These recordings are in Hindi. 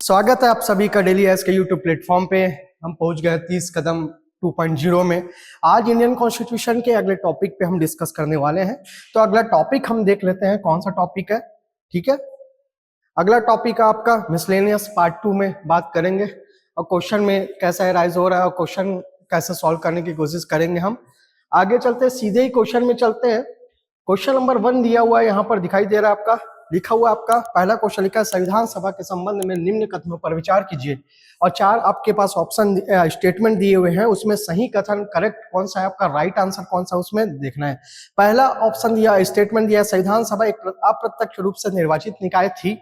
स्वागत है आप सभी का डेली एस के यूट्यूब प्लेटफॉर्म पे। हम पहुंच गए 30 कदम 2.0 में। आज इंडियन कॉन्स्टिट्यूशन के अगले टॉपिक पे हम डिस्कस करने वाले हैं। तो अगला टॉपिक हम देख लेते हैं कौन सा टॉपिक है। ठीक है, अगला टॉपिक आपका मिसलेनियस पार्ट 2 में बात करेंगे और क्वेश्चन में कैसा राइज हो रहा है और क्वेश्चन कैसे सॉल्व करने की कोशिश करेंगे। हम आगे चलते हैं, सीधे ही क्वेश्चन में चलते हैं। क्वेश्चन नंबर 1 दिया हुआ है, यहाँ पर दिखाई दे रहा है आपका, लिखा हुआ आपका पहला क्वेश्चन लिखा है संविधान सभा के संबंध में निम्न कथनों पर विचार कीजिए। और 4 आपके पास ऑप्शन स्टेटमेंट दिए हुए हैं, उसमें सही कथन करेक्ट कौन सा है, आपका राइट आंसर कौन सा उसमें देखना है। पहला ऑप्शन दिया, स्टेटमेंट दिया, संविधान सभा एक अप्रत्यक्ष रूप से निर्वाचित निकाय थी।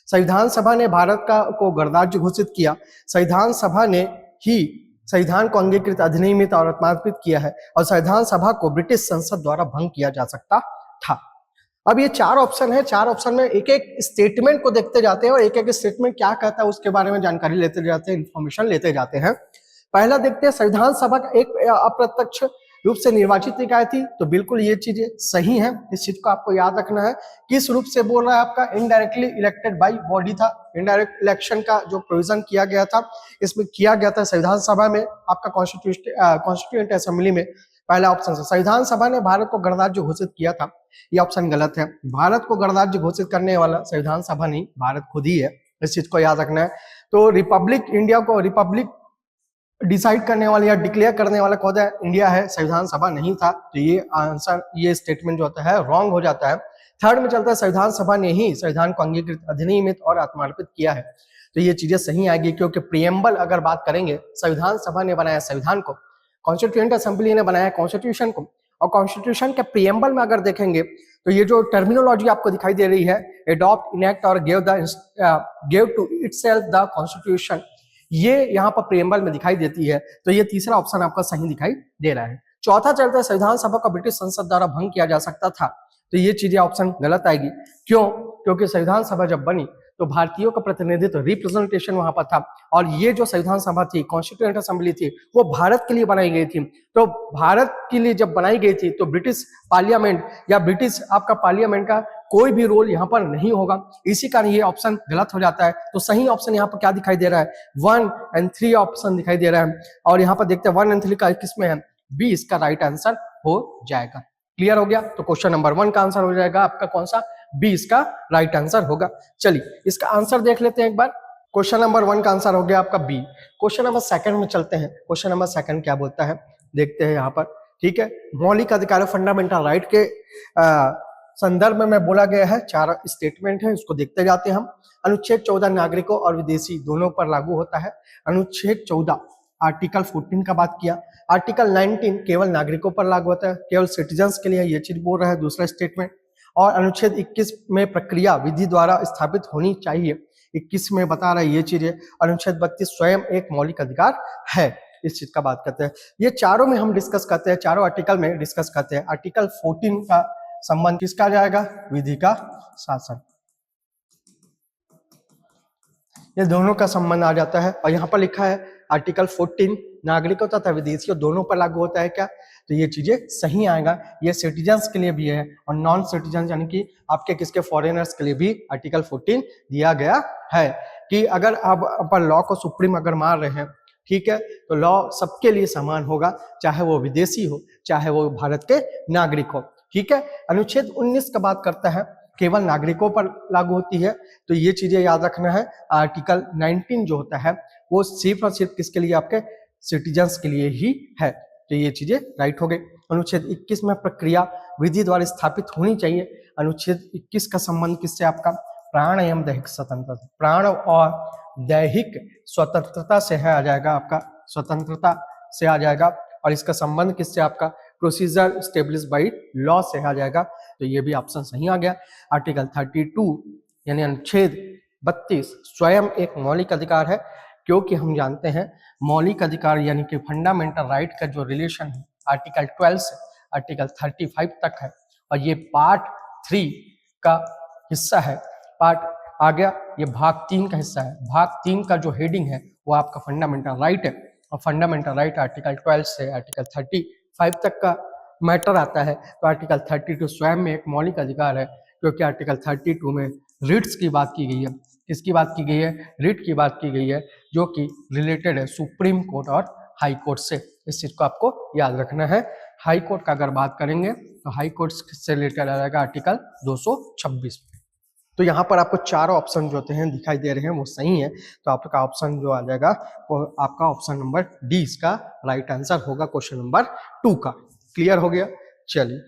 संविधान सभा ने भारत को गणराज्य घोषित किया। संविधान सभा ने ही संविधान को अंगीकृत, अधिनियमित और आत्मार्पित किया है और संविधान सभा को ब्रिटिश संसद द्वारा भंग किया जा सकता था। अब ये 4 ऑप्शन है, 4 ऑप्शन में एक एक स्टेटमेंट को देखते जाते हैं और एक एक स्टेटमेंट क्या कहता है उसके बारे में जानकारी लेते जाते हैं, इंफॉर्मेशन लेते जाते हैं। पहला देखते हैं, संविधान सभा का एक अप्रत्यक्ष रूप से निर्वाचित निकाय थी, तो बिल्कुल ये चीजें सही है। इस चीज को आपको याद रखना है। किस रूप से बोल रहा है, आपका इनडायरेक्टली इलेक्टेड बाय बॉडी था। इनडायरेक्ट इलेक्शन का जो प्रोविजन किया गया था इसमें किया गया था संविधान सभा में, आपका कॉन्स्टिट्यूएंट असेंबली में। पहला ऑप्शन से संविधान सभा ने भारत को गणराज्य घोषित किया था, ये ऑप्शन गलत है। भारत को गणराज्य घोषित करने वाला संविधान सभा नहीं, भारत खुद ही है, इस चीज को याद रखना है। तो रिपब्लिक, इंडिया को रिपब्लिक डिसाइड करने वाला या डिक्लेयर करने वाला कौन है, इंडिया है, संविधान सभा नहीं था। तो ये आंसर, ये स्टेटमेंट जो होता है रॉन्ग हो जाता है। थर्ड में चलता है, संविधान सभा ने ही संविधान को अंगीकृत, अधिनियमित और आत्मार्पित किया है। तो ये चीजें सही आएगी, क्योंकि प्रियम्बल अगर बात करेंगे, संविधान सभा ने बनाया संविधान को, कॉन्स्टिट्यूएंट असेंबली ने बनाया कॉन्स्टिट्यूशन को, और कॉन्स्टिट्यूशन के प्रियम्बल में अगर देखेंगे तो ये जो टर्मिनोलॉजी आपको दिखाई दे रही है, अडॉप्ट, इनेक्ट और give to itself the constitution, ये यहाँ पर प्रियम्बल में दिखाई देती है। तो ये तीसरा ऑप्शन आपका सही दिखाई दे रहा है। चौथा चलता है, संविधान सभा को ब्रिटिश संसद द्वारा भंग किया जा सकता था, तो ये चीजें ऑप्शन गलत आएगी। क्यों? क्योंकि संविधान सभा जब बनी तो भारतीयों का प्रतिनिधित्व, रिप्रेजेंटेशन वहां पर था, और ये जो संविधान सभा थी, कॉन्स्टिट्यूएंट असेंबली थी, वो भारत के लिए बनाई गई थी। तो भारत के लिए जब बनाई गई थी तो ब्रिटिश पार्लियामेंट या ब्रिटिश आपका पार्लियामेंट का कोई भी रोल यहाँ पर नहीं होगा, इसी कारण ये ऑप्शन गलत हो जाता है। तो सही ऑप्शन यहाँ पर क्या दिखाई दे रहा है, 1 और 3 ऑप्शन दिखाई दे रहा है। और यहाँ पर देखते हैं 1 और 3 का किसमें है, बी इसका राइट आंसर हो जाएगा। क्लियर हो गया? तो क्वेश्चन नंबर 1 का आंसर हो जाएगा आपका कौन सा, बी इसका राइट आंसर होगा। चलिए इसका आंसर देख लेते हैं एक बार। क्वेश्चन नंबर 1 का आंसर हो गया आपका बी। क्वेश्चन नंबर 2 में चलते हैं। क्वेश्चन नंबर 2 क्या बोलता है, देखते हैं यहाँ पर। ठीक है, मौलिक अधिकार, फंडामेंटल राइट के संदर्भ में बोला गया है, 4 स्टेटमेंट है, उसको देखते जाते हैं हम। अनुच्छेद 14 नागरिकों और विदेशी दोनों पर लागू होता है। अनुच्छेद 14 आर्टिकल 14 का बात किया। आर्टिकल 19 केवल नागरिकों पर लागू होता है, केवल सिटीजन्स के लिए, ये चीज बोल रहा है दूसरा स्टेटमेंट। और अनुच्छेद 21 में प्रक्रिया विधि द्वारा स्थापित होनी चाहिए, 21 में बता रहा है ये चीजें। अनुच्छेद 32 स्वयं एक मौलिक अधिकार है, इस चीज का बात करते हैं। ये चारों में हम डिस्कस करते हैं, चारों आर्टिकल में डिस्कस करते हैं। आर्टिकल 14 का संबंध किसका जाएगा, विधि का शासन, ये दोनों का संबंध आ जाता है। और यहाँ पर लिखा है आर्टिकल 14 नागरिकों तथा विदेशियों दोनों पर लागू होता है क्या, तो ये चीजें सही आएगा। ये सिटीजन्स के लिए भी है और नॉन सिटीजन यानी कि आपके किसके, फॉरेनर्स के लिए भी आर्टिकल 14 दिया गया है कि अगर आप पर लॉ को सुप्रीम अगर मान रहे हैं, ठीक है, तो लॉ सबके लिए समान होगा, चाहे वो विदेशी हो चाहे वो भारत के नागरिक हो। ठीक है, अनुच्छेद 19 का बात करता है, केवल नागरिकों पर लागू होती है, तो ये चीजें याद रखना है। आर्टिकल 19 जो होता है वो सिर्फ और सिर्फ किसके लिए, आपके सिटीजन्स के लिए ही है, तो ये चीजें राइट हो गई। अनुच्छेद 21 में प्रक्रिया विधि द्वारा स्थापित होनी चाहिए। अनुच्छेद 21 का संबंध किससे, आपका प्राण एवं दैहिक स्वतंत्रता, प्राण और दैहिक स्वतंत्रता से है, आ जाएगा आपका स्वतंत्रता से आ जाएगा। और इसका संबंध किससे, आपका प्रोसीजर स्टेब्लिश बाई लॉ से आ जाएगा, तो ये भी ऑप्शन सही आ गया। आर्टिकल 32 यानी अनुच्छेद 32 स्वयं एक मौलिक अधिकार है, क्योंकि हम जानते हैं मौलिक अधिकार यानी कि फंडामेंटल राइट का जो रिलेशन है आर्टिकल 12 से आर्टिकल 35 तक है, और ये पार्ट 3 का हिस्सा है। पार्ट आ गया, ये भाग 3 का हिस्सा है। भाग 3 का जो हेडिंग है वो आपका फंडामेंटल राइट है, और फंडामेंटल राइट आर्टिकल 12 से आर्टिकल 35 तक का मैटर आता है। तो आर्टिकल 32 स्वयं में एक मौलिक अधिकार है, क्योंकि आर्टिकल 32 में रिट्स की बात की गई है। किसकी बात की गई है? रिट की बात की गई है, जो कि रिलेटेड है सुप्रीम कोर्ट और हाई कोर्ट से। इस चीज को आपको याद रखना है। हाई कोर्ट का अगर बात करेंगे तो हाई कोर्ट से रिलेटेड आ जाएगा आर्टिकल 226। तो यहाँ पर आपको चार ऑप्शन जो होते हैं दिखाई दे रहे हैं वो सही है, तो आपका ऑप्शन जो आ जाएगा वो आपका ऑप्शन नंबर डी इसका राइट आंसर होगा क्वेश्चन नंबर 2 का। क्लियर हो गया? चलिए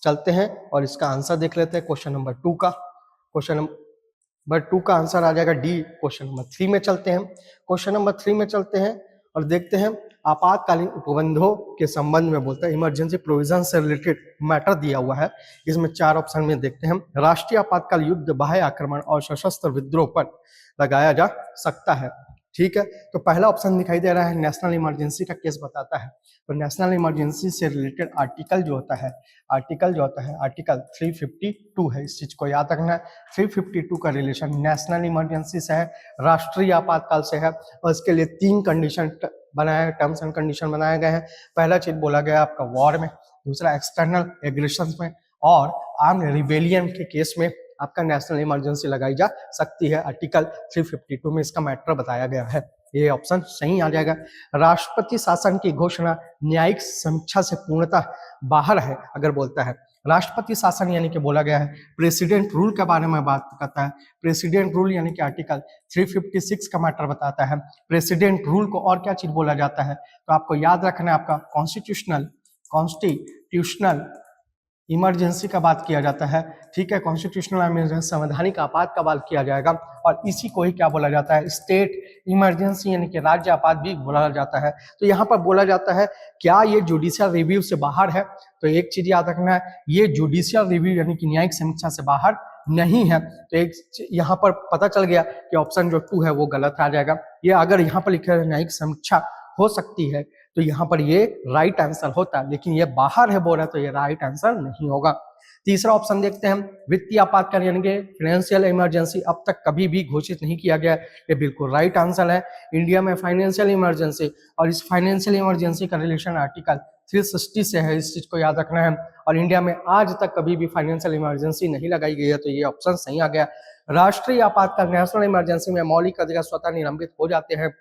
चलते हैं और इसका आंसर देख लेते हैं क्वेश्चन नंबर 2 का। क्वेश्चन नंबर 2 का आंसर आ जाएगा डी। क्वेश्चन नंबर 3 में चलते हैं। क्वेश्चन नंबर 3 में चलते हैं और देखते हैं आपातकालीन उपबंधों के संबंध में बोलता है, इमरजेंसी प्रोविजन से रिलेटेड मैटर दिया हुआ है। इसमें चार ऑप्शन में देखते हैं। राष्ट्रीय आपातकाल युद्ध, बाह्य आक्रमण और सशस्त्र विद्रोह पर लगाया जा सकता है। ठीक है, तो पहला ऑप्शन दिखाई दे रहा है नेशनल इमरजेंसी का केस बताता है। तो नेशनल इमरजेंसी से रिलेटेड आर्टिकल जो होता है आर्टिकल 352 है। इस चीज को याद रखना है। 352 का रिलेशन नेशनल इमरजेंसी से है, राष्ट्रीय आपातकाल से है, और इसके लिए 3 कंडीशन बनाए, टर्म्स एंड कंडीशन बनाए गए हैं। पहला चीज बोला गया आपका वॉर में, दूसरा एक्सटर्नल एग्रेशन में, और आर्म रिबेलियन के केस में आपका नेशनल इमरजेंसी लगाई जा सकती है। आर्टिकल 352 में इसका मैटर बताया गया है। ये ऑप्शन सही आ जाएगा। राष्ट्रपति शासन की घोषणा न्यायिक समीक्षा से पूर्णतः बाहर है अगर बोलता है। राष्ट्रपति शासन यानी कि बोला गया है प्रेसिडेंट रूल के बारे में बात करता है। प्रेसिडेंट रूल यानी कि आर्टिकल 356 का मैटर बताता है। प्रेसिडेंट रूल को और क्या चीज बोला जाता है? तो आपको याद रखना है आपका कॉन्स्टिट्यूशनल इमरजेंसी का बात किया जाता है। ठीक है, कॉन्स्टिट्यूशनल इमरजेंसी संवैधानिक आपात का बात किया जाएगा, और इसी को ही क्या बोला जाता है? स्टेट इमरजेंसी यानी कि राज्य आपात भी बोला जाता है। तो यहाँ पर बोला जाता है क्या ये जुडिशियल रिव्यू से बाहर है? तो एक चीज याद रखना है, ये जुडिशियल रिव्यू यानी कि न्यायिक समीक्षा से बाहर नहीं है। तो एक यहाँ पर पता चल गया कि ऑप्शन जो 2 है वो गलत आ जाएगा। ये अगर यहाँ पर लिखा है न्यायिक समीक्षा हो सकती है तो यहाँ पर ये राइट आंसर होता, लेकिन ये बाहर है बोल रहा है तो ये राइट आंसर नहीं होगा। तीसरा ऑप्शन देखते हैं। वित्तीय आपातकाल यानी कि फाइनेंशियल इमरजेंसी अब तक कभी भी घोषित नहीं किया गया, ये बिल्कुल राइट आंसर है। इंडिया में फाइनेंशियल इमरजेंसी, और इस फाइनेंशियल इमरजेंसी का रिलेशन आर्टिकल 360 से है, इस चीज को याद रखना है। और इंडिया में आज तक कभी भी फाइनेंशियल इमरजेंसी नहीं लगाई गई है, तो ये ऑप्शन सही आ गया। राष्ट्रीय आपातकाल नेशनल इमरजेंसी में मौलिक अधिकार स्वतः निलंबित हो जाते हैं,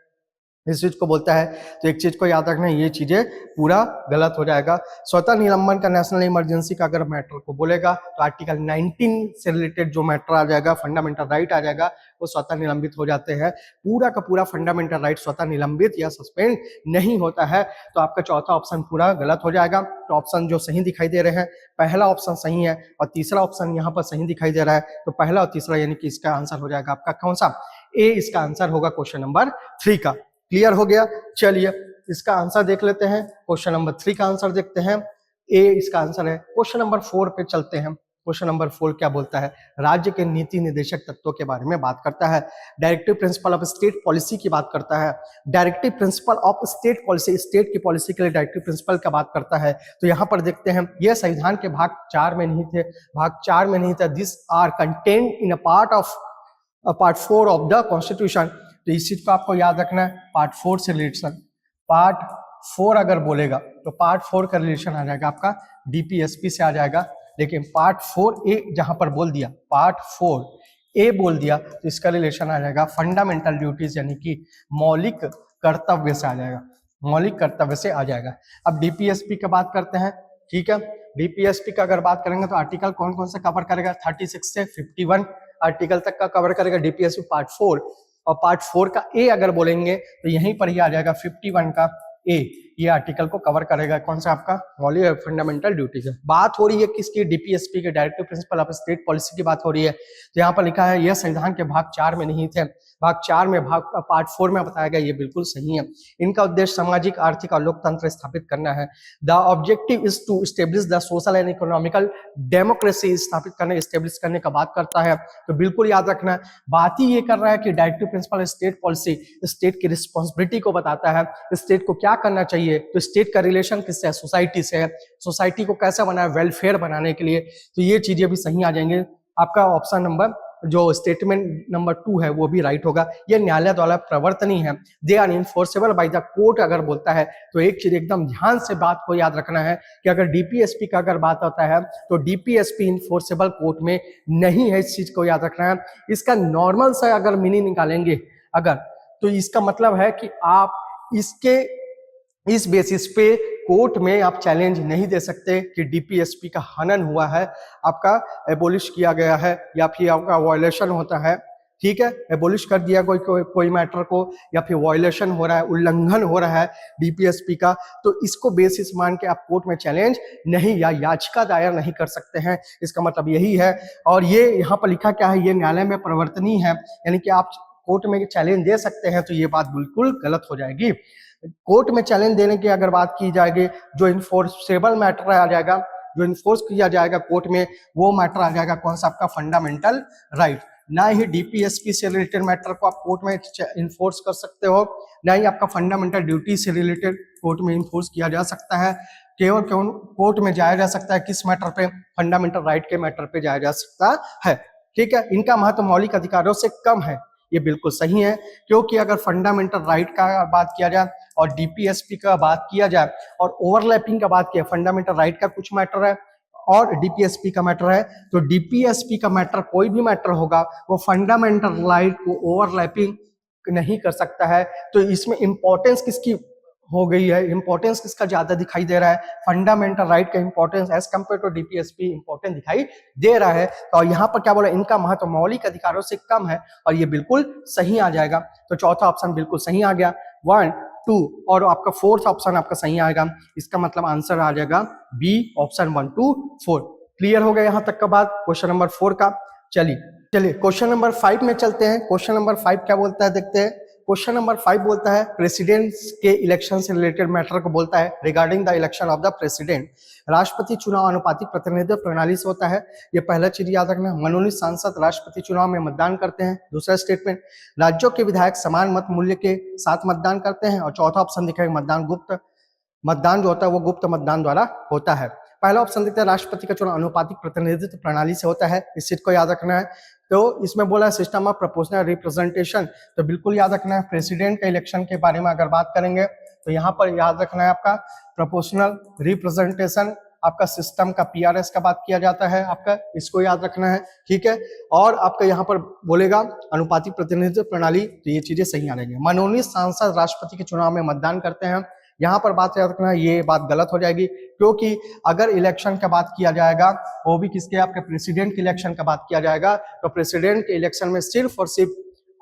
इस चीज को बोलता है। तो एक चीज को याद रखना, ये चीजें पूरा गलत हो जाएगा। स्वतः निलंबन का नेशनल इमरजेंसी का अगर मैटर को बोलेगा तो आर्टिकल 19 से रिलेटेड जो मैटर आ जाएगा, फंडामेंटल राइट आ जाएगा, वो स्वतः निलंबित हो जाते हैं। पूरा का पूरा फंडामेंटल राइट स्वतः निलंबित या सस्पेंड नहीं होता है। तो आपका चौथा ऑप्शन पूरा गलत हो जाएगा। तो ऑप्शन जो सही दिखाई दे रहे हैं, पहला ऑप्शन सही है और तीसरा ऑप्शन यहाँ पर सही दिखाई दे रहा है। तो पहला और तीसरा यानी कि इसका आंसर हो जाएगा आपका कौन सा? ए इसका आंसर होगा क्वेश्चन नंबर 3 का। क्लियर हो गया? चलिए इसका आंसर देख लेते हैं। क्वेश्चन नंबर 3 का आंसर देखते हैं, ए इसका आंसर है। क्वेश्चन नंबर 4 पे चलते हैं। क्वेश्चन नंबर 4 क्या बोलता है? राज्य के नीति निर्देशक तत्वों के बारे में बात करता है। Directive principle of state policy की बात करता है। Directive principle of state policy, state की पॉलिसी के लिए डायरेक्टिव प्रिंसिपल का बात करता है। तो यहाँ पर देखते हैं, यह संविधान के भाग 4 में नहीं थे, भाग 4 में नहीं था। This are contained in a part 4 of the constitution. तो इस चीज को आपको याद रखना है, पार्ट 4 से रिलेशन। पार्ट 4 अगर बोलेगा तो पार्ट 4 का रिलेशन आ जाएगा आपका डीपीएसपी से आ जाएगा। लेकिन पार्ट 4A जहां पर बोल दिया, पार्ट 4A बोल दिया, तो इसका रिलेशन आ जाएगा फंडामेंटल ड्यूटीज यानी कि मौलिक कर्तव्य से आ जाएगा, मौलिक कर्तव्य से आ जाएगा। अब डीपीएसपी की बात करते हैं। ठीक है, डीपीएसपी का अगर बात करेंगे तो आर्टिकल कौन कौन से कवर करेगा? 36 से 51 आर्टिकल तक का कवर करेगा डीपीएसपी पार्ट 4। और पार्ट 4 का ए अगर बोलेंगे तो यहीं पर ही आ जाएगा 51 का ए, ये आर्टिकल को कवर करेगा। कौन सा? आपका मौलिक फंडामेंटल ड्यूटीज है। बात हो रही है किसकी? डीपीएसपी के, directive principle of state policy की बात हो रही है। तो यहाँ पर लिखा है यह संविधान के भाग 4 में नहीं थे, भाग 4 में, पार्ट 4 में बताया गया, ये बिल्कुल सही है। इनका उद्देश्य सामाजिक, आर्थिक और लोकतंत्र स्थापित करना है। The objective is to establish the social and economical democracy, स्थापित करने, स्टेब्लिश करने का बात करता है। तो बिल्कुल याद रखना, बात ही ये कर रहा है कि directive principle state policy state की रिस्पॉन्सिबिलिटी को बताता है, स्टेट को क्या करना चाहिए। तो स्टेट का रिलेशन किससे है? सोसाइटी से है। सोसाइटी को कैसे बनाए? वेलफेयर बनाने के लिए। तो ये चीजें भी सही आ जाएंगे। आपका ऑप्शन नंबर जो स्टेटमेंट नंबर 2 है वो भी राइट होगा। ये न्यायालय द्वारा प्रवर्तनीय है, they are enforceable by the court अगर बोलता है तो एक चीज एकदम ध्यान से बात को याद रखना है कि अगर डीपीएसपी का अगर बात होता है तो डीपीएसपी इनफोर्सेबल कोर्ट में नहीं है, इस चीज को याद रखना है। इसका नॉर्मल सा अगर मीनिंग निकालेंगे अगर, तो इसका मतलब है कि आप इसके इस बेसिस पे कोर्ट में आप चैलेंज नहीं दे सकते कि डीपीएसपी का हनन हुआ है, आपका एबोलिश किया गया है या फिर आपका वायलेशन होता है, ठीक है, एबोलिश कर दिया कोई मैटर को या फिर वायलेशन हो रहा है, उल्लंघन हो रहा है डीपीएसपी का, तो इसको बेसिस मान के आप कोर्ट में चैलेंज नहीं या याचिका दायर नहीं कर सकते हैं। इसका मतलब यही है। और ये यहाँ पर लिखा क्या है, ये न्यायालय में परिवर्तनीय है, यानी कि आप कोर्ट में चैलेंज दे सकते हैं, तो ये बात बिल्कुल गलत हो जाएगी। कोर्ट में चैलेंज देने की अगर बात की जाएगी, जो इन्फोर्सेबल मैटर आ जाएगा, जो इन्फोर्स किया जाएगा कोर्ट में, वो मैटर आ जाएगा कौन सा, आपका फंडामेंटल राइट। ना ही डीपीएसपी से रिलेटेड मैटर को आप कोर्ट में इन्फोर्स कर सकते हो, ना ही आपका फंडामेंटल ड्यूटी से रिलेटेड कोर्ट में इन्फोर्स किया जा सकता है। केवल कोर्ट में जाया जा सकता है किस मैटर पे, फंडामेंटल राइट के मैटर पे जाया जा सकता है, ठीक है। इनका महत्व मौलिक अधिकारों से कम है, ये बिल्कुल सही है, क्योंकि अगर फंडामेंटल राइट का बात किया जाए और डीपीएसपी का बात किया जाए और ओवरलैपिंग का बात किया, फंडामेंटल राइट का कुछ मैटर है और डीपीएसपी का मैटर है, तो डीपीएसपी का मैटर कोई भी मैटर होगा वो फंडामेंटल राइट को ओवरलैपिंग नहीं कर सकता है। तो इसमें इंपॉर्टेंस किसकी हो गई है, इंपॉर्टेंस किसका ज्यादा दिखाई दे रहा है, फंडामेंटल राइट का importance as compare to DPSP important दिखाई दे रहा है। तो यहाँ पर क्या बोला, इनका महत्व मौलिक अधिकारों से कम है, और ये बिल्कुल सही आ जाएगा। तो चौथा ऑप्शन बिल्कुल सही आ गया, 1, 2 और आपका फोर्थ ऑप्शन आपका सही आएगा। इसका मतलब आंसर आ जाएगा बी ऑप्शन 1, 2, 4। क्लियर हो गया यहाँ तक का बात क्वेश्चन नंबर 4 का। चलिए क्वेश्चन नंबर 5 में चलते हैं। क्वेश्चन नंबर 5 क्या बोलता है देखते हैं। क्वेश्चन नंबर 5 बोलता है प्रेसिडेंट के इलेक्शन से रिलेटेड मैटर को बोलता है, regarding the election of the president. राष्ट्रपति चुनाव अनुपातिक प्रतिनिधित्व प्रणाली से होता है, ये पहला चीज याद रखना। मनोनीत सांसद राष्ट्रपति चुनाव में मतदान करते हैं। दूसरा स्टेटमेंट, राज्यों के विधायक समान मत मूल्य के साथ मतदान करते हैं। और चौथा ऑप्शन दिखेगा मतदान गुप्त, मतदान जो होता है वो गुप्त मतदान द्वारा होता है। पहला ऑप्शन देखते हैं राष्ट्रपति का चुनाव अनुपातिक प्रतिनिधित्व प्रणाली से होता है, इस चीज को याद रखना है। तो इसमें बोला सिस्टम ऑफ प्रोपोर्शनल रिप्रेजेंटेशन, तो बिल्कुल याद रखना है। प्रेसिडेंट के इलेक्शन के बारे में अगर बात करेंगे तो यहाँ पर याद रखना है आपका प्रोपोर्शनल रिप्रेजेंटेशन, आपका सिस्टम का पीआरएस का बात किया जाता है आपका, इसको याद रखना है, ठीक है। और आपका यहाँ पर बोलेगा अनुपातिक प्रतिनिधित्व प्रणाली, तो ये चीजें सही आ रहेंगी। मनोनीत सांसद राष्ट्रपति के चुनाव में मतदान करते हैं, यहाँ पर बात याद रखना है, ये बात गलत हो जाएगी, क्योंकि अगर इलेक्शन का बात किया जाएगा वो भी किसके, आपके प्रेसिडेंट के इलेक्शन का बात किया जाएगा, तो प्रेसिडेंट के इलेक्शन में सिर्फ और सिर्फ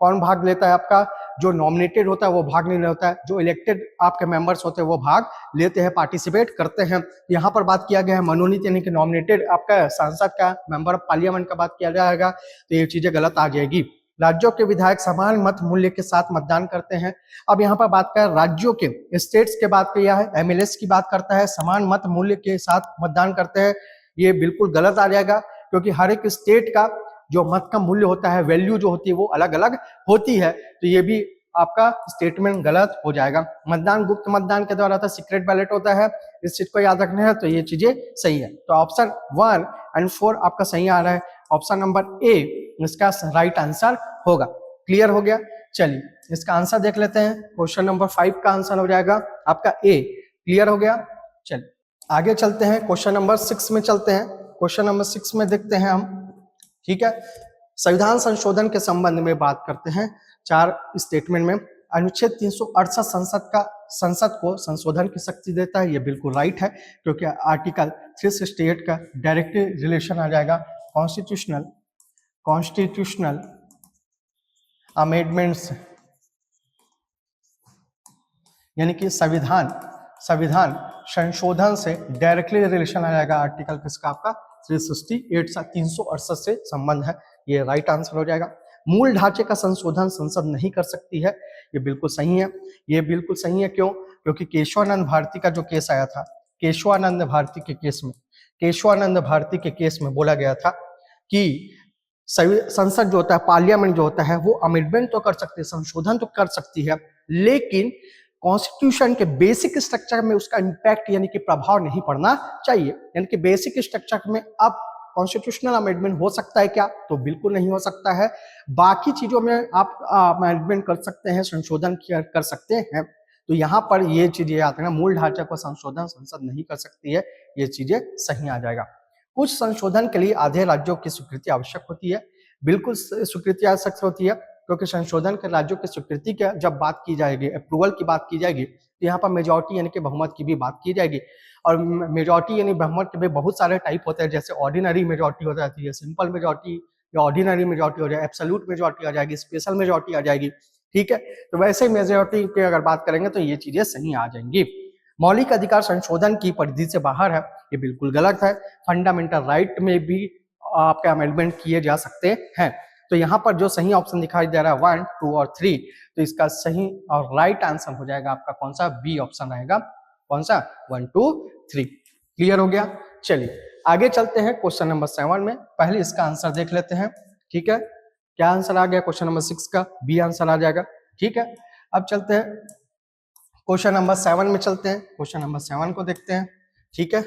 कौन भाग लेता है, आपका जो नॉमिनेटेड होता है वो भाग नहीं लेता है, जो इलेक्टेड आपके मेंबर्स होते हैं वो भाग लेते हैं, पार्टिसिपेट करते हैं। यहाँ पर बात किया गया है मनोनीत यानी कि नॉमिनेटेड आपका सांसद का, मेंबर ऑफ पार्लियामेंट का बात किया जाएगा, तो ये चीजें गलत आ जाएगी। राज्यों के विधायक समान मत मूल्य के साथ मतदान करते हैं। अब यहाँ पर बात कर राज्यों के, स्टेट्स के बात किया है, एमएलएस की बात करता है, समान मत मूल्य के साथ मतदान करते हैं, ये बिल्कुल गलत आ जाएगा, क्योंकि हर एक स्टेट का जो मत का मूल्य होता है, वैल्यू जो होती है वो अलग अलग होती है, तो ये भी आपका स्टेटमेंट गलत हो जाएगा। मतदान गुप्त मतदान के द्वारा था, सीक्रेट बैलेट होता है, इस चीज को याद रखना है, तो ये चीजें सही है। तो ऑप्शन 1 और 4 आपका सही आ रहा है, ऑप्शन नंबर ए इसका राइट आंसर होगा। क्लियर हो गया। चलिए इसका आंसर देख लेते हैं। क्वेश्चन नंबर 5 का आंसर हो जाएगा आपका ए। क्लियर हो गया। चलिए आगे चलते हैं, क्वेश्चन नंबर 6 में चलते हैं। क्वेश्चन नंबर 6 में देखते हैं हम, ठीक है। संविधान संशोधन के संबंध में बात करते हैं। 4 स्टेटमेंट में अनुच्छेद 368 संसद को संशोधन की शक्ति देता है, ये बिल्कुल राइट है, क्योंकि आर्टिकल 368 का डायरेक्ट रिलेशन आ जाएगा कॉन्स्टिट्यूशनल अमेंडमेंट्स, यानी कि संविधान संशोधन से डायरेक्टली रिलेशन आ जाएगा। आर्टिकल किसका, आपका 368 से संबंध है, ये राइट आंसर हो जाएगा। मूल ढांचे का संशोधन संसद नहीं कर सकती है, ये बिल्कुल सही है। ये बिल्कुल सही है, क्यों? क्योंकि केशवानंद भारती का जो केस आया था, केशवानंद भारती के केस में बोला गया था कि संसद जो होता है, पार्लियामेंट जो होता है, वो अमेंडमेंट तो कर सकती है, संशोधन तो कर सकती है, लेकिन कॉन्स्टिट्यूशन के बेसिक स्ट्रक्चर में उसका इंपैक्ट यानी कि प्रभाव नहीं पड़ना चाहिए। यानी कि बेसिक स्ट्रक्चर में अब कॉन्स्टिट्यूशनल अमेंडमेंट हो सकता है क्या? तो बिल्कुल नहीं हो सकता है। बाकी चीजों में आप अमेंडमेंट कर सकते हैं, संशोधन कर सकते हैं। तो यहाँ पर ये चीजें याद रखना, मूल ढांचे को संशोधन संसद नहीं कर सकती है, ये चीजें सही आ जाएगा। कुछ संशोधन के लिए आधे राज्यों की स्वीकृति आवश्यक होती है, बिल्कुल स्वीकृति आवश्यक होती है, क्योंकि संशोधन के राज्यों की स्वीकृति की जब बात की जाएगी, अप्रूवल की बात की जाएगी, तो यहाँ पर मेजोरिटी यानी कि बहुमत की भी बात की जाएगी। और मेजोरिटी यानी बहुमत के भी बहुत सारे टाइप होते हैं, जैसे ऑर्डिनरी मेजोरिटी हो जाती है, सिंपल मेजोरिटी या ऑर्डिनरी मेजोरिटी हो जाए, एब्सोल्यूट मेजोरिटी आ जाएगी, स्पेशल मेजोरिटी आ जाएगी। ठीक है, तो वैसे मेजोरिटी की अगर बात करेंगे तो ये चीजें सही आ जाएंगी। मौलिक अधिकार संशोधन की परिधि से बाहर है, ये बिल्कुल गलत है। फंडामेंटल राइट में भी आपके अमेंडमेंट किए जा सकते हैं। तो यहाँ पर जो सही ऑप्शन दिखाई दे रहा है 1, 2 और 3, तो इसका सही और राइट आंसर हो जाएगा आपका कौन सा? बी ऑप्शन रहेगा। कौन सा? 1, 2, 3। क्लियर हो गया? चलिए आगे चलते हैं क्वेश्चन नंबर 7 में। पहले इसका आंसर देख लेते हैं। ठीक है, क्या आंसर आ गया क्वेश्चन नंबर 6 का? बी आंसर आ जाएगा। ठीक है, अब चलते हैं क्वेश्चन नंबर 7 में चलते हैं। क्वेश्चन नंबर 7 को देखते हैं। ठीक है,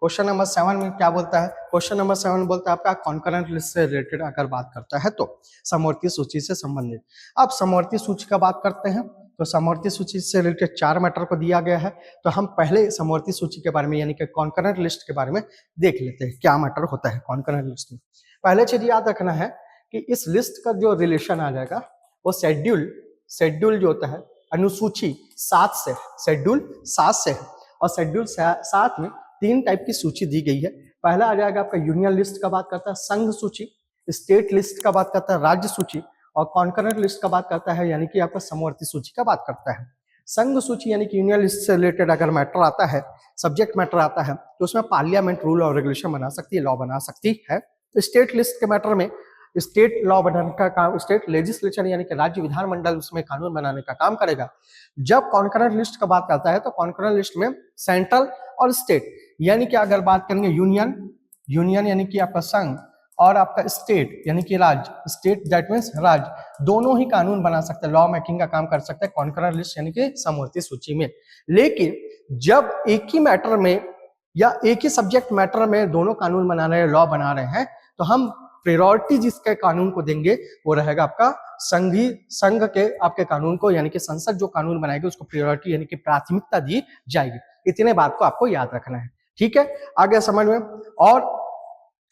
क्वेश्चन नंबर 7 में क्या बोलता है? क्वेश्चन नंबर 7 बोलता है आपका कॉन्करेंट लिस्ट से रिलेटेड अगर बात करता है तो समवर्ती सूची से संबंधित। अब समवर्ती सूची का बात करते हैं तो समवर्ती सूची से रिलेटेड 4 मैटर को दिया गया है। तो हम पहले समवर्ती सूची के बारे में यानी कि कॉन्करेंट लिस्ट के बारे में देख लेते हैं, क्या मैटर होता है कॉन्करेंट लिस्ट में। पहले चीज याद रखना है कि इस लिस्ट का जो रिलेशन आ जाएगा वो शेड्यूल जो होता है अनुसूची 7 से, शेड्यूल 7 से है। और शेड्यूल 7 में 3 टाइप की सूची दी गई है। पहला आ जाएगा आपका यूनियन लिस्ट का बात करता है, संघ सूची, स्टेट लिस्ट का बात करता है, राज्य सूची, और कॉन्करेंट लिस्ट का बात करता है यानी कि आपका समवर्ती सूची का बात करता है। संघ सूची यानी कि यूनियन लिस्ट से रिलेटेड अगर मैटर आता है, सब्जेक्ट मैटर आता है, तो उसमें पार्लियामेंट रूल और रेगुलेशन बना सकती है, लॉ बना सकती है। स्टेट लिस्ट के मैटर में स्टेट लॉ बनाने का काम, स्टेट लेजिस्लेचर यानी कि राज्य विधानमंडल उसमें कानून बनाने का काम करेगा। जब कॉन्करेंट लिस्ट का बात करता है तो कॉन्करेंट लिस्ट में सेंट्रल और स्टेट यानी कि अगर बात करेंगे यूनियन यानी कि आपका संघ, और आपका स्टेट यानी कि राज्य, स्टेट दैट मीन्स राज्य, दोनों ही कानून बना सकते हैं, लॉ मेकिंग का काम कर सकते हैं कॉन्करेंट लिस्ट यानी कि समवर्ती सूची में। लेकिन जब एक ही मैटर में या एक ही सब्जेक्ट मैटर में दोनों कानून बना रहे हैं, लॉ बना रहे हैं, तो हम प्रायोरिटी जिसके कानून को देंगे वो रहेगा आपका संघ के आपके कानून को, यानी कि संसद जो कानून बनाएगी उसको प्रायोरिटी यानी कि प्राथमिकता दी जाएगी। इतने बात को आपको याद रखना है। ठीक है, आगे समझ में। और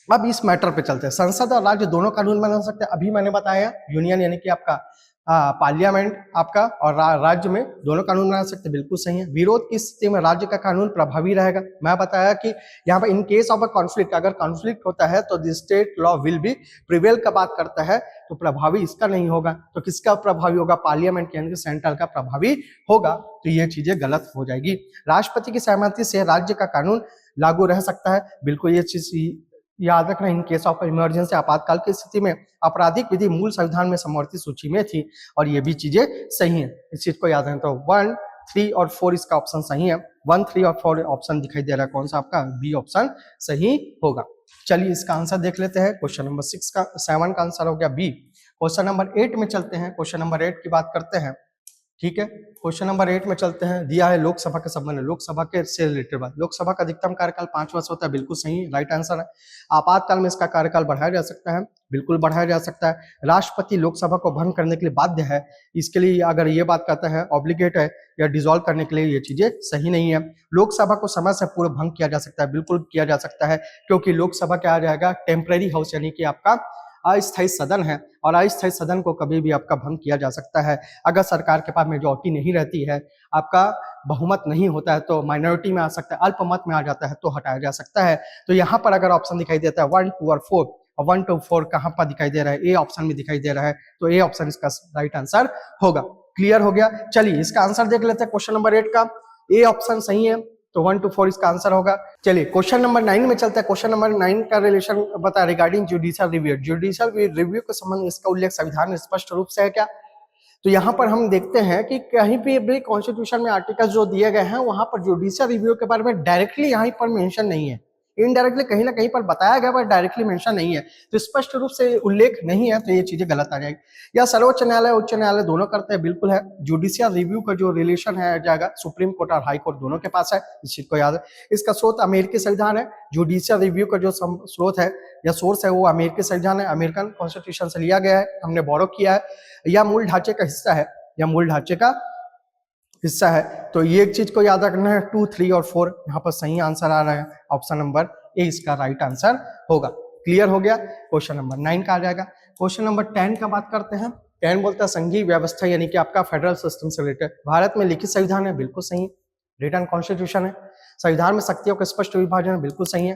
अब इस मैटर पे चलते हैं, संसद और राज्य दोनों कानून बना सकते हैं। अभी मैंने बताया यूनियन यानी कि आपका पार्लियामेंट आपका, और राज्य में दोनों कानून बना सकते हैं, बिल्कुल सही है। विरोध की स्थिति में राज्य का कानून प्रभावी रहेगा। मैं बताया कि यहाँ पर in case of a conflict, अगर कॉन्फ्लिक्ट होता है तो the state law will be prevail का बात करता है, तो प्रभावी इसका नहीं होगा। तो किसका प्रभावी होगा? पार्लियामेंट यानी कि सेंट्रल का प्रभावी होगा। तो ये चीजें गलत हो जाएगी। राष्ट्रपति की सहमति से राज्य का कानून लागू रह सकता है, बिल्कुल ये चीज याद रखना। इन केस ऑफ इमरजेंसी, आपातकाल की स्थिति में आपराधिक विधि मूल संविधान में समवर्ती सूची में थी, और ये भी चीजें सही है, इस चीज को याद रखना। तो 1, 3 और 4 इसका ऑप्शन सही है। 1, 3 और 4 ऑप्शन दिखाई दे रहा है, कौन सा आपका? बी ऑप्शन सही होगा। चलिए इसका आंसर देख लेते हैं। क्वेश्चन नंबर 7 का आंसर हो गया बी। क्वेश्चन नंबर 8 में चलते हैं। क्वेश्चन नंबर 8 की बात करते हैं। ठीक है, क्वेश्चन नंबर 8 में चलते हैं। दिया है लोकसभा के संबंध में, लोकसभा के से रिलेटेड बात। लोकसभा का अधिकतम कार्यकाल 5 वर्ष होता है, बिल्कुल सही, राइट आंसर है। आपातकाल में इसका कार्यकाल बढ़ाया जा सकता है, बिल्कुल बढ़ाया जा सकता है। राष्ट्रपति लोकसभा को भंग करने के लिए बाध्य है, इसके लिए अगर ये बात करता है ऑब्लिगेट है, या डिसॉल्व करने के लिए, ये चीजें सही नहीं है। लोकसभा को समय से पूर्व भंग किया जा सकता है, बिल्कुल किया जा सकता है, क्योंकि लोकसभा क्या आ जाएगा? टेम्परेरी हाउस यानी कि आपका अस्थायी सदन है, और अस्थायी सदन को कभी भी आपका भंग किया जा सकता है। अगर सरकार के पास मेजॉरिटी नहीं रहती है, आपका बहुमत नहीं होता है, तो माइनॉरिटी में आ सकता है, अल्पमत में आ जाता है तो हटाया जा सकता है। तो यहाँ पर अगर ऑप्शन दिखाई देता है 1, 2 और 4, और 1, 2, 4 कहाँ पर दिखाई दे रहा है? ए ऑप्शन में दिखाई दे रहा है, तो ए ऑप्शन इसका राइट आंसर होगा। क्लियर हो गया? चलिए इसका आंसर देख लेते हैं। क्वेश्चन नंबर 8 का ए ऑप्शन सही है, तो 1, 2, 4 इसका आंसर होगा। चलिए क्वेश्चन नंबर 9 में चलते हैं। क्वेश्चन नंबर 9 का रिलेशन बता regarding judicial review. Judicial review के संबंध इसका उल्लेख संविधान में स्पष्ट रूप से है क्या? तो यहाँ पर हम देखते हैं कि कहीं पे भी कॉन्स्टिट्यूशन में आर्टिकल जो दिए गए हैं वहां पर जुडिशियल रिव्यू के बारे में डायरेक्टली यहाँ पर मेंशन नहीं है। इनडायरेक्टली कहीं ना कहीं पर बताया गया पर डायरेक्टली मेंशन नहीं है, तो स्पष्ट रूप से उल्लेख नहीं है, तो ये चीजें गलत आ जाएगी। या सर्वोच्च न्यायालय उच्च न्यायालय दोनों करते हैं, बिल्कुल है। जुडिशियल रिव्यू का जो रिलेशन है जाएगा सुप्रीम कोर्ट और हाई कोर्ट दोनों के पास है, इस चीज को याद है। इसका स्रोत अमेरिकी संविधान है। जुडिशियल रिव्यू का जो स्रोत है या सोर्स है वो अमेरिकी संविधान है, अमेरिकन कॉन्स्टिट्यूशन से लिया गया है, हमने बोरो किया है, या मूल ढांचे का हिस्सा है, या मूल ढांचे का हिस्सा है। तो ये एक चीज को याद रखना है। 2, 3 और 4 यहाँ पर सही आंसर आ रहा है, ऑप्शन नंबर ए इसका राइट आंसर होगा। क्लियर हो गया। क्वेश्चन नंबर 9 का आ जाएगा। क्वेश्चन नंबर 10 का बात करते हैं। 10 बोलता है संघीय व्यवस्था यानी कि आपका फेडरल सिस्टम से रिलेटेड। भारत में लिखित संविधान है, बिल्कुल सही है। रिटन कॉन्स्टिट्यूशन है। संविधान में शक्तियों का स्पष्ट विभाजन है, बिल्कुल सही है।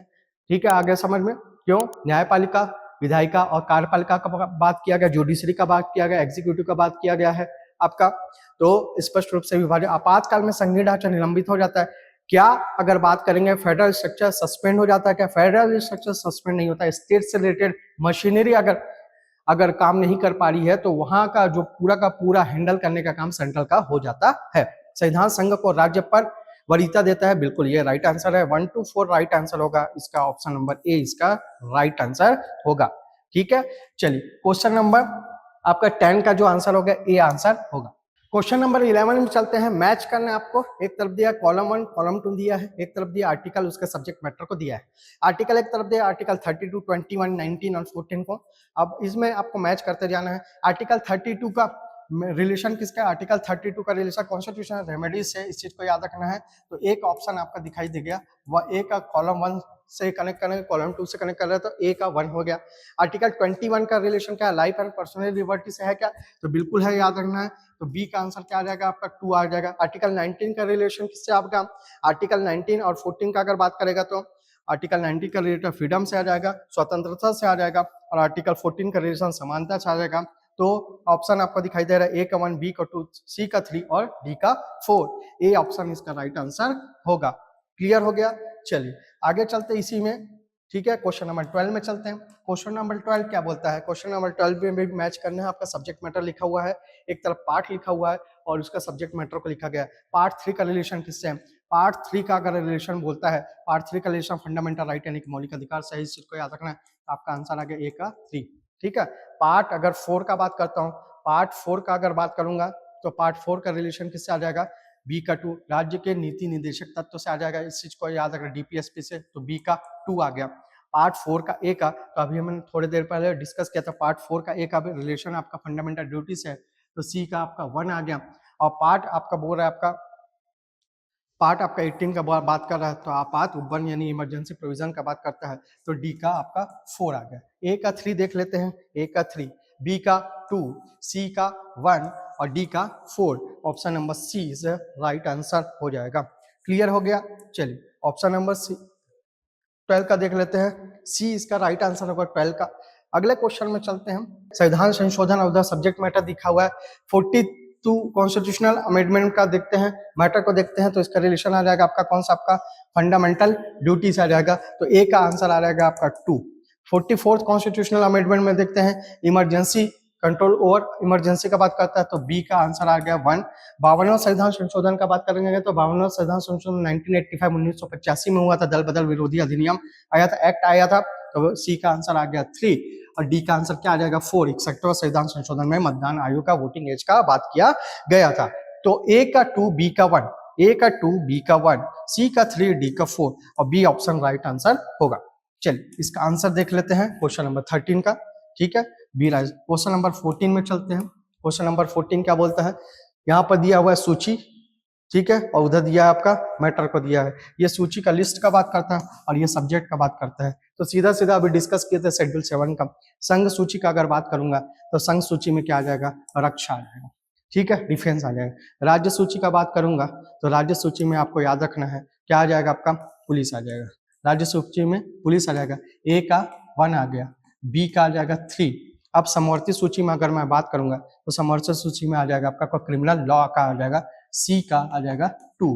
ठीक है, आगे समझ में क्यों न्यायपालिका, विधायिका और कार्यपालिका का बात किया गया, जुडिशरी का बात किया गया, एग्जीक्यूटिव का बात किया गया है आपका, तो स्पष्ट रूप से विभाजन। आपातकाल में संघीय ढांचा निलंबित हो जाता है। क्या अगर बात करेंगे फेडरल स्ट्रक्चर सस्पेंड हो जाता है, क्या फेडरल स्ट्रक्चर सस्पेंड नहीं होता है। स्टेट से रिलेटेड मशीनरी अगर काम नहीं कर पा रही है तो वहां का जो पूरा का पूरा हैंडल करने का काम सेंट्रल का हो जाता है। संविधान संघ को राज्य पर वरीयता देता है, बिल्कुल ये राइट आंसर है। 1 to 4 राइट आंसर होगा इसका, ऑप्शन नंबर ए इसका राइट आंसर होगा। ठीक है, चलिए क्वेश्चन नंबर आपका 10 का जो आंसर होगा ए आंसर होगा। क्वेश्चन नंबर 11 में चलते हैं। मैच करना है आपको, एक तरफ दिया कॉलम 1 कॉलम 2 दिया है, एक तरफ दिया आर्टिकल उसके सब्जेक्ट मैटर को दिया है। आर्टिकल एक तरफ दिया आर्टिकल 32, 21, 19 और 14 को। अब इसमें आपको मैच करते जाना है। आर्टिकल 32 का रिलेशन किसका? आर्टिकल 32 का रिलेशन कॉन्स्टिट्यूशनल रेमेडीज से, इस चीज को याद रखना है। तो एक ऑप्शन आपका दिखाई दे गया, वह ए का कॉलम 1 से कनेक्ट करेंगे, कॉलम 2 से कनेक्ट कर रहे हैं तो ए का 1 हो गया। आर्टिकल 21 का रिलेशन क्या है? लाइफ एंड पर्सनल लिबर्टी से है क्या? तो बिल्कुल है, याद रखना है। तो बी का आंसर क्या आ जाएगा आपका? 2 आ जाएगा। आर्टिकल 19 का रिलेशन किससे आपका? आर्टिकल 19 और 14 का अगर बात करेगा तो आर्टिकल 19 का रिलेटेड फ्रीडम से आ जाएगा, स्वतंत्रता से आ जाएगा, और आर्टिकल 14 का रिलेशन समानता से आ जाएगा। तो ऑप्शन आपको दिखाई दे रहा है ए का 1, बी का 2, सी का 3 और डी का 4। ए ऑप्शन इसका राइट आंसर होगा। क्लियर हो गया। चलिए आगे चलते इसी में। ठीक है, क्वेश्चन नंबर 12 में चलते हैं। क्वेश्चन नंबर 12 क्या बोलता है? क्वेश्चन नंबर 12 में भी मैच करना है। आपका सब्जेक्ट मैटर लिखा हुआ है, एक तरफ पार्ट लिखा हुआ है और उसका सब्जेक्ट मैटर को लिखा गया है। पार्ट 3 का रिलेशन किससे है? पार्ट 3 का अगर रिलेशन बोलता है, पार्ट 3 का रिलेशन फंडामेंटल राइट यानी कि मौलिक अधिकार से, इस चीज को याद रखना है। आपका आंसर आ गया ए का 3। ठीक है, पार्ट अगर 4 का बात करता हूँ, पार्ट 4 का अगर बात करूंगा तो पार्ट 4 का रिलेशन किससे आ जाएगा? बी का 2, राज्य के नीति निर्देशक तत्व से आ जाएगा, इस चीज को याद रखना, डीपीएसपी से। तो बी का 2 आ गया। पार्ट 4 का ए का, तो अभी हमने थोड़ी देर पहले डिस्कस किया था, पार्ट 4 का ए का रिलेशन आपका फंडामेंटल ड्यूटी से है, तो सी का आपका 1 आ गया। और पार्ट आपका बोल रहा है, आपका पार्ट आपका 18 का बात कर रहा है, तो आपात उपवन यानी इमरजेंसी प्रोविजन का बात करता है, तो डी का आपका 4 आ गया। ए का 3 देख लेते हैं, ए का 3, बी का 2, सी का 1 और डी का 4। Option number C is right answer हो जाएगा। क्लियर हो गया। चलिए ऑप्शन नंबर सी 12 का देख लेते हैं, सी इसका राइट आंसर होगा 12 का। अगले क्वेश्चन में चलते हैं। संविधान संशोधन और सब्जेक्ट मैटर दिखा हुआ है। 42 कॉन्स्टिट्यूशनल अमेंडमेंट का देखते हैं, मैटर को देखते हैं, तो इसका रिलेशन आ जाएगा आपका कौन सा? आपका फंडामेंटल ड्यूटी से आ जाएगा, तो ए का आंसर आ जाएगा आपका 2। 44th कॉन्स्टिट्यूशनल अमेंडमेंट में देखते हैं, इमरजेंसी कंट्रोल ओवर इमरजेंसी का बात करता है, तो बी का आंसर आ गया 1। 52वां संविधान संशोधन का बात करेंगे तो 52वां संविधान संशोधन 1985 में हुआ था, दल बदल विरोधी अधिनियम आया था, एक्ट आया था, तो सी का आंसर आ गया 3 और डी का आंसर क्या आ जाएगा 4। 61वां संविधान संशोधन में मतदान आयु का, वोटिंग एज का बात किया गया था। तो ए का 2, बी का 1, ए का 2, बी का 1, सी का 3, डी का 4 और बी ऑप्शन राइट आंसर होगा। चलिए इसका आंसर देख लेते हैं क्वेश्चन नंबर 13 का। ठीक है, बी राइट। क्वेश्चन नंबर 14 में चलते हैं। क्वेश्चन नंबर 14 क्या बोलता है? यहाँ पर दिया हुआ है सूची, ठीक है, और उधर दिया है आपका मैटर को दिया है। ये सूची का लिस्ट का बात करता है और ये सब्जेक्ट का बात करता है। तो सीधा सीधा अभी डिस्कस किए थे शेड्यूल 7 का। संघ सूची का अगर बात करूंगा तो संघ सूची में क्या आ जाएगा? रक्षा आ जाएगा। ठीक है, डिफेंस आ जाएगा। राज्य सूची का बात करूंगा तो राज्य सूची में आपको याद रखना है क्या आ जाएगा? आपका पुलिस आ जाएगा। राज्य सूची में पुलिस आ जाएगा। ए का 1 आ गया, बी का आ जाएगा 3। अब समवर्ती सूची में अगर मैं बात करूंगा तो समवर्ती सूची में आ जाएगा आपका क्रिमिनल लॉ का आ जाएगा, सी का आ जाएगा 2।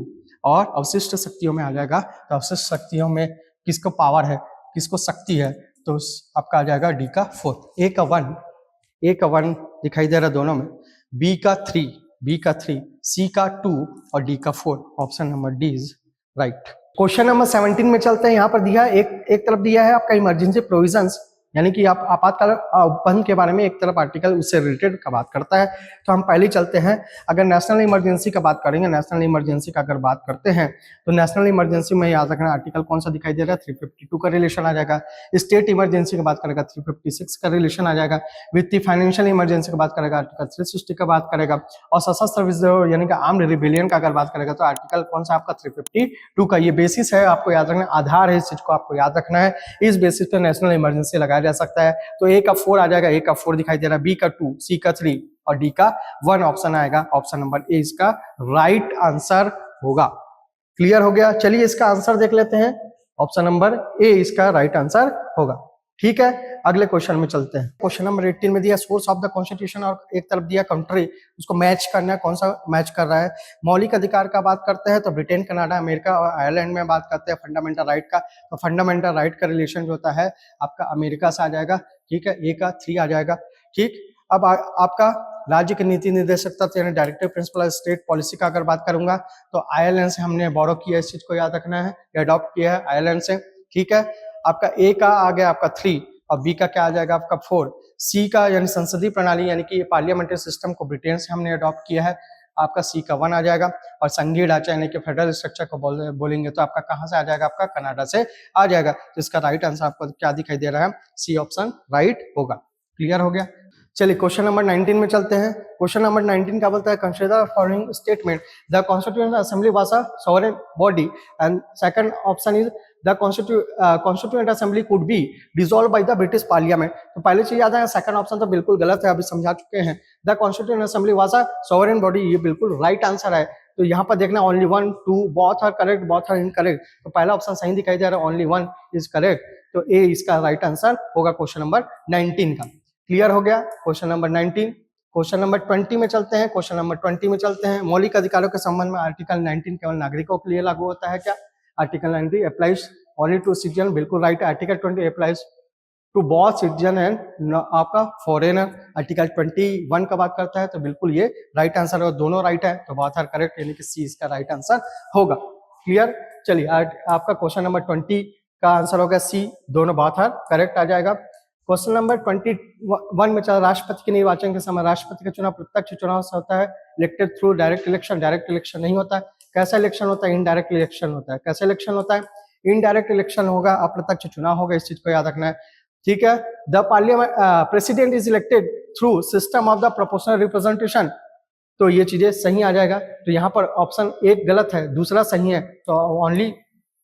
और अवशिष्ट शक्तियों में आ जाएगा, तो अवशिष्ट शक्तियों में किसको पावर है, किसको शक्ति है, तो आपका आ जाएगा डी का 4। ए का 1 दिखाई दे रहा है दोनों में, बी का 3, सी का 2 और डी का 4। Option number D is right. Question number 17 में चलते हैं। यहाँ पर दिया एक तरफ दिया है आपका इमरजेंसी प्रोविजंस, यानी कि आप आपातकाल उपबंध के बारे में, एक तरफ आर्टिकल उससे रिलेटेड का बात करता है। तो हम पहले चलते हैं, अगर नेशनल इमरजेंसी का बात करेंगे, नेशनल इमरजेंसी का अगर बात करते हैं तो नेशनल इमरजेंसी में याद रखना आर्टिकल कौन सा दिखाई दे रहा है, 352 का रिलेशन आ जाएगा। स्टेट इमरजेंसी की बात करेगा 356 का रिलेशन आ जाएगा। वित्तीय फाइनेंशियल इमरजेंसी की बात करेगा आर्टिकल 360 का बात करेगा। और सशस्त्र विद्रोह यानी कि आर्म्ड रिबेलियन का अगर बात करेगा तो आर्टिकल कौन सा आपका 352 का। ये बेसिस है, आपको याद रखना, आधार है, इस चीज को आपको याद रखना है। इस बेसिस पे नेशनल इमरजेंसी लगाया जा सकता है। तो ए का 4 आ जाएगा, ए का 4 दिखाई दे रहा है, बी का 2, सी का 3 और डी का 1 ऑप्शन आएगा। ऑप्शन नंबर ए इसका राइट आंसर होगा। क्लियर हो गया। चलिए इसका आंसर देख लेते हैं। ऑप्शन नंबर ए इसका राइट आंसर होगा। ठीक है, अगले क्वेश्चन में चलते हैं। क्वेश्चन नंबर 18 में दिया सोर्स ऑफ द कॉन्स्टिट्यूशन और एक तरफ दिया कंट्री, उसको मैच करना है, कौन सा मैच कर रहा है। मौलिक अधिकार का बात करते हैं तो ब्रिटेन, कनाडा, अमेरिका और आयरलैंड में बात करते हैं। फंडामेंटल राइट का, तो फंडामेंटल राइट का रिलेशन जो होता है आपका अमेरिका से आ जाएगा। ठीक है, ए का 3 आ जाएगा। ठीक, अब आपका राज्य की नीति निर्देशक तत्व यानी डायरेक्टिव प्रिंसिपल स्टेट पॉलिसी का अगर बात करूंगा तो आयरलैंड से हमने बोरो किया, इस चीज को याद रखना है, अडॉप्ट किया है आयरलैंड से। ठीक है, आपका ए का आ गया आपका 3 और बी का क्या आ जाएगा आपका 4। सी का यानी संसदीय प्रणाली यानी कि पार्लियामेंट्री सिस्टम को ब्रिटेन से हमने अडॉप्ट किया है, आपका सी का 1 आ जाएगा। और संघीय ढांचा यानी कि फेडरल स्ट्रक्चर को बोलेंगे तो आपका कहां से आ जाएगा, आपका कनाडा से आ जाएगा। तो इसका राइट आंसर आपको क्या दिखाई दे रहा है, सी ऑप्शन राइट होगा। क्लियर हो गया। चलिए क्वेश्चन नंबर 19 में चलते हैं। क्वेश्चन नंबर 19 क्या बोलता है, consider following statement, the constituent assembly was a sovereign body and second option is the constituent assembly could be dissolve by the British parliament. तो पहले चीज याद है, सेकंड ऑप्शन तो बिल्कुल गलत है, अभी समझा चुके हैं। The constituent assembly was a sovereign body, ये बिल्कुल राइट आंसर है। तो यहाँ पर देखना only 1 2 both are correct, both are incorrect. तो पहला ऑप्शन सही दिखाई दे रहा है, ओनली 1 इज करेक्ट। तो ए इसका राइट आंसर होगा क्वेश्चन नंबर 19 का। क्लियर हो गया क्वेश्चन नंबर 19। क्वेश्चन नंबर 20 में चलते हैं। क्वेश्चन नंबर 20 में चलते हैं। मौलिक अधिकारों के संबंध में आर्टिकल 19 केवल नागरिकों के लिए लागू होता है क्या। Article 19 applies only to citizen, बिल्कुल राइट है। Article 20 applies to both citizen and आपका फॉरेनर। आर्टिकल 21 का बात करता है तो बिल्कुल ये राइट आंसर है, और दोनों राइट है तो बोथ आर करेक्ट, यानी कि सी इसका राइट आंसर होगा। क्लियर। चलिए आपका क्वेश्चन नंबर 20 का आंसर होगा सी, दोनों बोथ आर करेक्ट आ जाएगा। क्वेश्चन नंबर 21 में चला, राष्ट्रपति के निर्वाचन के समय राष्ट्रपति का चुनाव प्रत्यक्ष चुनाव से होता है, elected through direct election. Direct election नहीं होता है। कैसा इलेक्शन होता है, इनडायरेक्ट इलेक्शन होता है। कैसा इलेक्शन होता है, इनडायरेक्ट इलेक्शन होगा, अप्रत्यक्ष चुनाव होगा, इस चीज को याद रखना है। ठीक है, the parliament president is elected through system of the proportional representation, तो ये चीजें सही आ जाएगा। तो यहाँ पर ऑप्शन 1 गलत है, दूसरा सही है, तो ओनली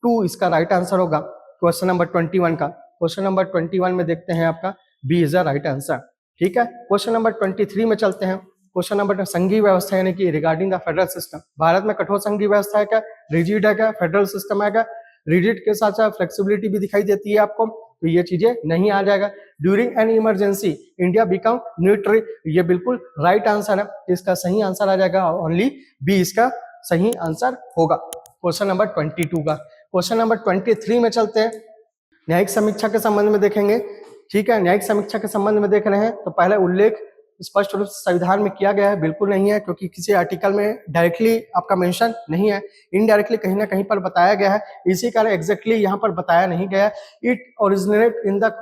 2 इसका राइट आंसर होगा क्वेश्चन नंबर 21 का। क्वेश्चन नंबर 21 में देखते हैं आपका B is the right answer. ठीक है, क्वेश्चन नंबर 23 में चलते हैं। क्वेश्चन नंबर संघीय व्यवस्था यानी कि regarding the federal system, Bharat में कठोर संघीय व्यवस्था है क्या, रिजिड है क्या, फेडरल सिस्टम है क्या। रिजिड के साथ साथ फ्लेक्सिबिलिटी भी दिखाई देती है आपको, तो ये चीजें नहीं आ जाएगा। During an emergency India become neutral, ये बिल्कुल राइट आंसर है, इसका सही आंसर आ जाएगा, ओनली बी इसका सही आंसर होगा क्वेश्चन नंबर 22 का। क्वेश्चन नंबर 23 में चलते हैं। न्यायिक समीक्षा के संबंध में देखेंगे। ठीक है, न्यायिक समीक्षा के संबंध में देख रहे हैं तो पहले उल्लेख स्पष्ट रूप से संविधान में किया गया है, बिल्कुल नहीं है, क्योंकि किसी आर्टिकल में डायरेक्टली आपका मेंशन नहीं है, इनडायरेक्टली कहीं ना कहीं पर बताया गया है, इसी कारण एग्जैक्टली यहाँ पर बताया नहीं गया। It originate in the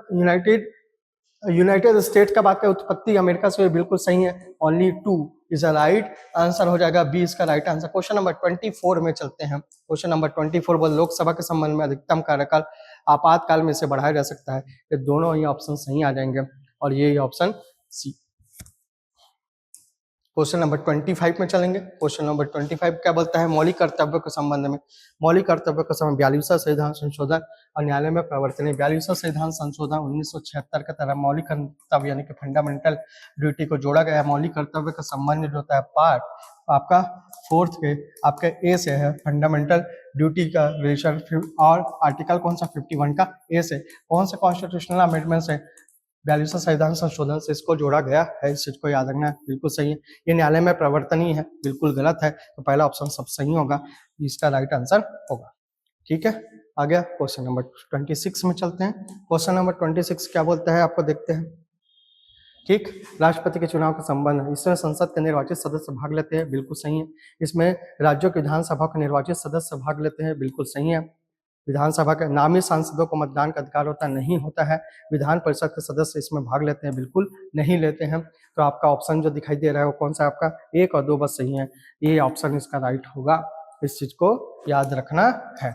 United state का बात करें, उत्पत्ति अमेरिका से, बिल्कुल सही है, only 2 is a right answer हो जाएगा, बी इसका राइट आंसर। क्वेश्चन नंबर 24 में चलते हैं। क्वेश्चन नंबर 24 बोल लोकसभा के संबंध में अधिकतम कार्यकाल आपातकाल में से बढ़ाया जा सकता है, ये दोनों ही ऑप्शन सही आ जाएंगे और ये ऑप्शन सी। क्वेश्चन नंबर 25 में चलेंगे। क्वेश्चन नंबर 25 क्या बोलता है, मौलिक कर्तव्य के संबंध में। मौलिक कर्तव्य के संबंध 42वां संविधान संशोधन और न्यायालय में प्रवर्तन। 42वां संविधान संशोधन 1976 के तरह मौलिक कर्तव्य यानी कि फंडामेंटल ड्यूटी को जोड़ा गया है। मौलिक कर्तव्य का संबंध जो होता है पार्ट आपका 4th के आपका ए से है, फंडामेंटल ड्यूटी का रिलेशन, और आर्टिकल कौन सा 51 का ए से, कौन सा कॉन्स्टिट्यूशनल अमेंडमेंट से, 42वां संविधान संशोधन से इसको जोड़ा गया है, इस चीज को याद रखना है, बिल्कुल सही है। ये न्यायालय में प्रवर्तनीय है, बिल्कुल गलत है, तो पहला ऑप्शन सब सही होगा, इसका राइट आंसर होगा। ठीक है, आ गया क्वेश्चन नंबर 26 में चलते हैं। क्वेश्चन नंबर 26 क्या बोलता है आपको देखते हैं। ठीक। राष्ट्रपति के चुनाव का संबंध, इसमें संसद के निर्वाचित सदस्य भाग लेते हैं, बिल्कुल सही है। इसमें राज्यों की विधानसभा के निर्वाचित सदस्य भाग लेते हैं, बिल्कुल सही है। विधानसभा के नामी सांसदों को मतदान का अधिकार होता नहीं होता है। विधान परिषद के सदस्य इसमें भाग लेते हैं, बिल्कुल नहीं लेते हैं। तो आपका ऑप्शन जो दिखाई दे रहा है वो कौन सा आपका 1 और 2 बस सही है। ये ऑप्शन इसका राइट होगा, इस चीज को याद रखना है।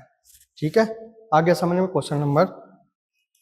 ठीक है, आगे समझने में क्वेश्चन नंबर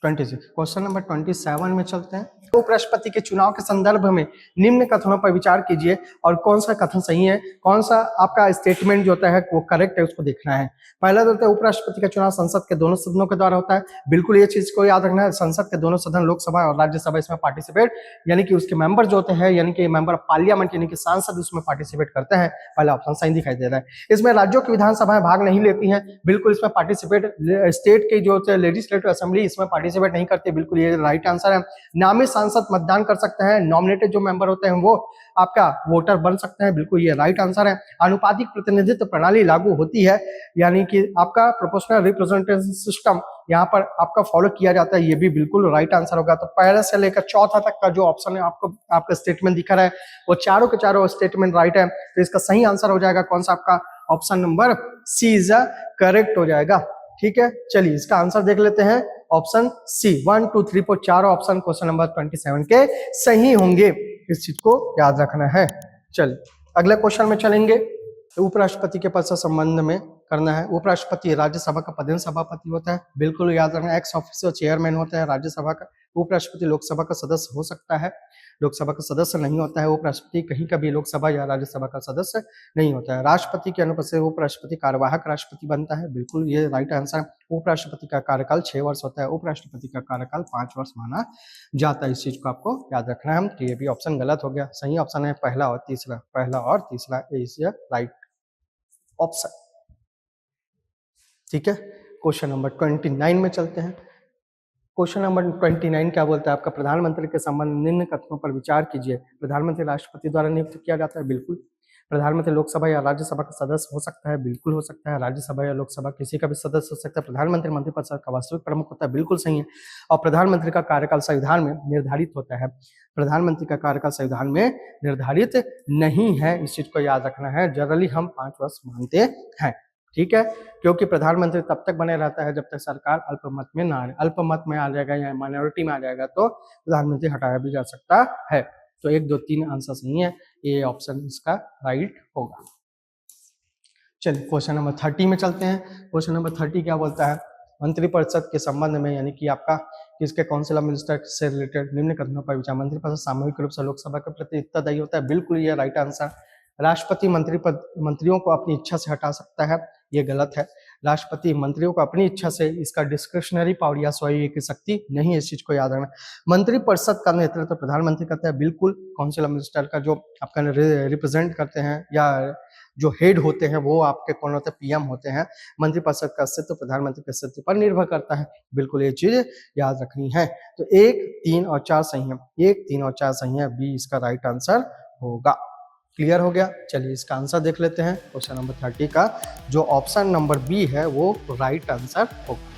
26। क्वेश्चन नंबर 27 में चलते हैं। उपराष्ट्रपति के चुनाव के संदर्भ में निम्न कथनों पर विचार कीजिए और कौन सा कथन सही है, कौन सा आपका स्टेटमेंट जो होता है वो करेक्ट है, उसको देखना है। पहला तो होता है उपराष्ट्रपति का चुनाव संसद के दोनों सदनों के द्वारा होता है, बिल्कुल ये चीज को याद रखना है। संसद के दोनों सदन, लोकसभा और राज्यसभा, इसमें पार्टिसिपेट यानी कि उसके मेंबर जो होते हैं, यानी कि मेंबर ऑफ पार्लियामेंट यानी कि सांसद उसमें पार्टिसिपेट करते हैं। पहला ऑप्शन सही दिखाई दे रहा है। इसमें राज्यों की विधानसभाएं भाग नहीं लेती हैं, बिल्कुल इसमें पार्टिसिपेट स्टेट के जो लेजिस्लेटिव असेंबली इसमें पार्टिसिपेट नहीं करती, बिल्कुल ये राइट आंसर है। नामित सांसद मतदान कर सकते हैं, नॉमिनेटेड जो मेंबर होते हैं वो आपका वोटर बन सकते हैं, बिल्कुल ये राइट आंसर है। आनुपातिक प्रतिनिधित्व प्रणाली लागू होती है, यानी कि आपका प्रोपोर्शनल रिप्रेजेंटेशन सिस्टम यहाँ पर आपका फॉलो किया जाता है, ये भी बिल्कुल राइट आंसर होगा। तो पहले से लेकर चौथा तक का जो ऑप्शन है आपको आपका स्टेटमेंट दिखा रहा है वो चारों के चारों स्टेटमेंट राइट है। तो इसका सही आंसर हो जाएगा कौन सा, आपका option number C is correct हो जाएगा। ठीक है, चलिए इसका आंसर देख लेते हैं। ऑप्शन सी 1 2 3 4 चारों ऑप्शन क्वेश्चन नंबर 27 के सही होंगे, इस चीज को याद रखना है। चलिए अगले क्वेश्चन में चलेंगे। उपराष्ट्रपति के पद से संबंध में करना है। उपराष्ट्रपति राज्यसभा का पदेन सभापति होता है, बिल्कुल याद रखना। एक्स ऑफिशियो चेयरमैन होता है राज्यसभा का। उपराष्ट्रपति लोकसभा का सदस्य हो सकता है, लोकसभा का सदस्य नहीं होता है। उपराष्ट्रपति कहीं कभी लोकसभा या राज्यसभा का सदस्य नहीं होता है। राष्ट्रपति के अनुपस्थित उपराष्ट्रपति कार्यवाहक राष्ट्रपति बनता है, बिल्कुल ये राइट आंसर है। उपराष्ट्रपति का कार्यकाल 6 वर्ष होता है, उपराष्ट्रपति का कार्यकाल 5 वर्ष माना जाता है। इस चीज को आपको याद रखना है। हम ये भी ऑप्शन गलत हो गया, सही ऑप्शन है पहला और तीसरा, पहला और तीसरा इज राइट ऑप्शन। ठीक है, क्वेश्चन नंबर 29 में चलते हैं। क्वेश्चन नंबर 29 क्या बोलता है आपका, प्रधानमंत्री के संबंध में निम्न कथनों पर विचार कीजिए। प्रधानमंत्री राष्ट्रपति द्वारा नियुक्त किया जाता है, बिल्कुल। प्रधानमंत्री लोकसभा या राज्यसभा का सदस्य हो सकता है, बिल्कुल हो सकता है। राज्यसभा या लोकसभा किसी का भी सदस्य हो सकता है। प्रधानमंत्री मंत्रिपरिषद का वास्तविक प्रमुख होता है, बिल्कुल सही है। और प्रधानमंत्री का कार्यकाल संविधान में निर्धारित होता है। प्रधानमंत्री का कार्यकाल संविधान में निर्धारित नहीं है, इस चीज को याद रखना है। जनरली हम 5 वर्ष मानते हैं, ठीक है, क्योंकि प्रधानमंत्री तब तक बने रहता है जब तक सरकार अल्पमत में ना आए। अल्पमत में आ जाएगा या माइनॉरिटी में आ जाएगा तो प्रधानमंत्री हटाया भी जा सकता है। तो 1 2 3 आंसर सही है, ये ऑप्शन इसका राइट होगा। चलिए क्वेश्चन नंबर 30 में चलते हैं। क्वेश्चन नंबर 30 क्या बोलता है, मंत्रिपरिषद के संबंध में यानी कि आपका किसके काउंसिल ऑफ मिनिस्टर से रिलेटेड निम्न कथनों पर विचार। मंत्रिपरिषद सामूहिक रूप से लोकसभा के प्रति उत्तरदायी होता है, बिल्कुल ये राइट आंसर। राष्ट्रपति मंत्रियों को अपनी इच्छा से हटा सकता है, ये गलत है। राष्ट्रपति मंत्रियों को अपनी इच्छा से, इसका डिस्क्रिशनरी पावर या स्वयं की शक्ति नहीं है, इस चीज को याद रखना। मंत्रिपरिषद का नेतृत्व प्रधानमंत्री करता है, बिल्कुल। काउंसिल ऑफ मिनिस्टर का जो आपका रिप्रेजेंट करते हैं या जो हेड होते हैं वो आपके कौन होते हैं, पीएम होते हैं। मंत्रिपरिषद का अस्तित्व प्रधानमंत्री के अस्तित्व पर निर्भर करता है, बिल्कुल ये चीज याद रखनी है। तो 1 3 और 4 सही है, 1 3 और 4 सही है, बी इसका राइट आंसर होगा। क्लियर हो गया। चलिए इसका आंसर देख लेते हैं। क्वेश्चन नंबर 30 का जो ऑप्शन नंबर बी है वो राइट आंसर होगा।